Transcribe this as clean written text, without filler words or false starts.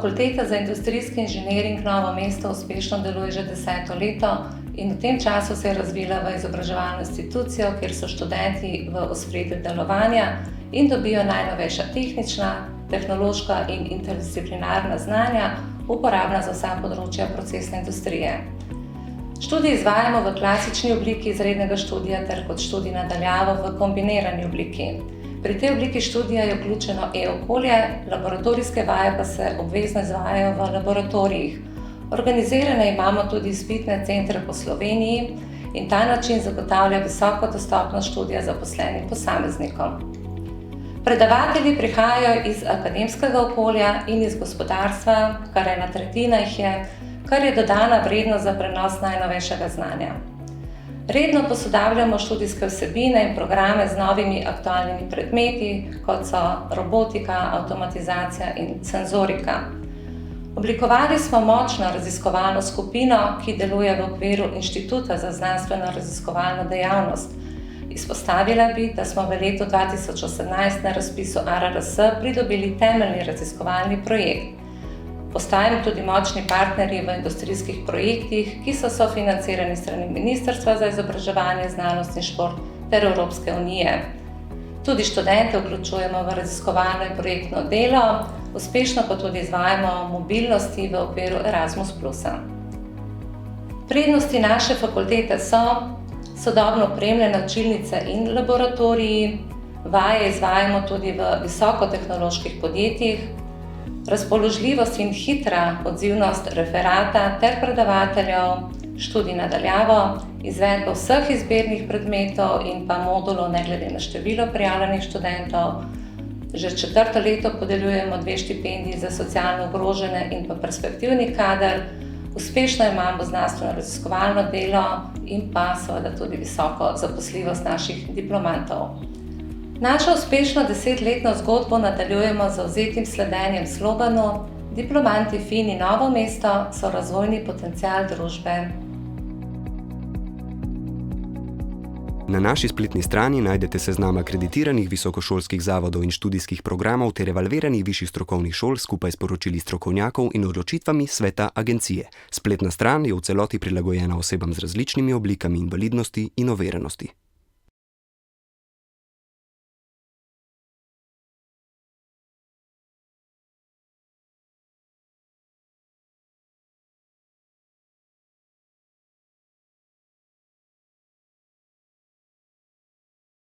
Fakulteta za industrijski inženiring Novo mesto uspešno deluje že 10. leto in v tem času se je razvila v izobraževalno institucijo, kjer so študenti v ospredju delovanja in dobijo najnovejša tehnična, tehnološka in interdisciplinarna znanja, uporabna za vsa področja procesne industrije. Študij izvajamo v klasični obliki izrednega študija ter kot študij na daljavo v kombinirani obliki. Pri tej obliki študija je vključeno e-okolje, laboratorijske vaje pa se obvezno izvajajo v laboratorijih. Organizirane imamo tudi izpitne centre po Sloveniji in ta način zagotavlja visoko dostopnost študija zaposlenim posameznikom. Predavatelji prihajajo iz akademskega okolja in iz gospodarstva, kar 1/3 jih je, kar je dodana vrednost za prenos najnovejšega znanja. Redno posodabljamo študijske vsebine in programe z novimi aktualnimi predmeti, kot so robotika, avtomatizacija in senzorika. Oblikovali smo močno raziskovalno skupino, ki deluje v okviru Inštituta za znanstveno-raziskovalno dejavnost. Izpostavila bi, da smo v letu 2018 na razpisu ARRS pridobili temeljni raziskovalni projekt. Postajamo tudi močni partnerji v industrijskih projektih, ki so sofinancirani strani Ministrstva za izobraževanje, znanost in šport ter Evropske unije. Tudi študente vključujemo v raziskovalno in projektno delo, uspešno pa tudi izvajamo mobilnosti v okviru Erasmus+. Prednosti naše fakultete so sodobno opremljene učilnice in laboratoriji, vaje izvajamo tudi v visokotehnoloških podjetjih, razpoložljivost in hitra odzivnost referata ter predavateljev, študij na daljavo, izvedbo vseh izbirnih predmetov in pa modulov ne glede na število prijavljenih študentov. Že 4. leto podeljujemo 2 štipendiji za socialno ogrožene in pa perspektivni kader, uspešno imamo znanstveno-raziskovalno delo in pa seveda tudi visoko zaposljivost naših diplomantov. Našo uspešno 10-letno zgodbo nadaljujemo z zavzetim sledenjem sloganu Diplomanti FINI Novo mesto so razvojni potencial družbe. Na naši spletni strani najdete seznam akreditiranih visokošolskih zavodov in študijskih programov ter evalviranih višjih strokovnih šol skupaj s poročili strokovnjakov in odločitvami sveta agencije. Spletna stran je v celoti prilagojena osebam z različnimi oblikami invalidnosti in oviranosti.